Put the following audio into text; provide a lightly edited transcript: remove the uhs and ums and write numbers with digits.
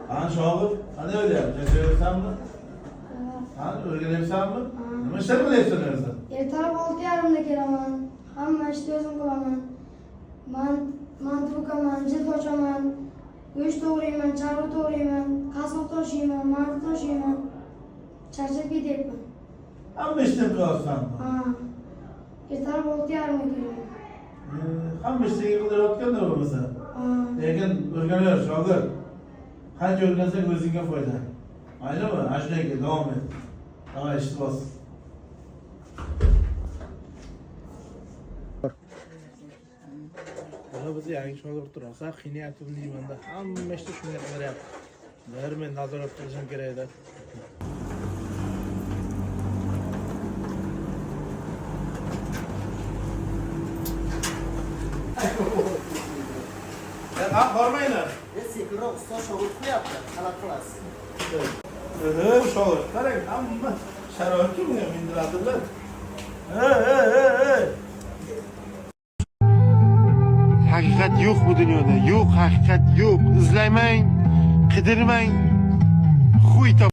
Hani şoğul, hani öyle yap. Geçiyorsan mı? Hani öğrenirsen mi? Nima işler bilyapsan o'zi? Ertalab 6:30da kelaman. Hamma ishni o'zim qilaman. Manti o'qaman, jilf ochaman, go'sht to'g'rayman, chorva to'g'rayman, qasab toshiyman, manti toshiyman. Charchab ketyapman. Hamma ishni qilyapsanmi? Ha. Ertalab 6:30da kelaman. Hamma ishni qilayotganda bo'lmasa. Ha. Lekin o'rganaver shogird. Qancha o'rgansang o'zingga foyda. Maylimi? Ana shunday davom et. Davay ishni bos. Buni biz yangi shogird turasa, qiynayaptimi deymanda. Hamma ishni shunday qilyapti. Bir men nazorat qilishim kerak edi. Bormaylar. Sekinroq ustoz shogird qilyapti. Talab qilasiz. Shogird, qarang, hamma sharoitga bunga mindiradilar. Haqiqat yo'q bu dunyoda. Yo'q, haqiqat yo'q. Izlamang, qidirmang. Xuy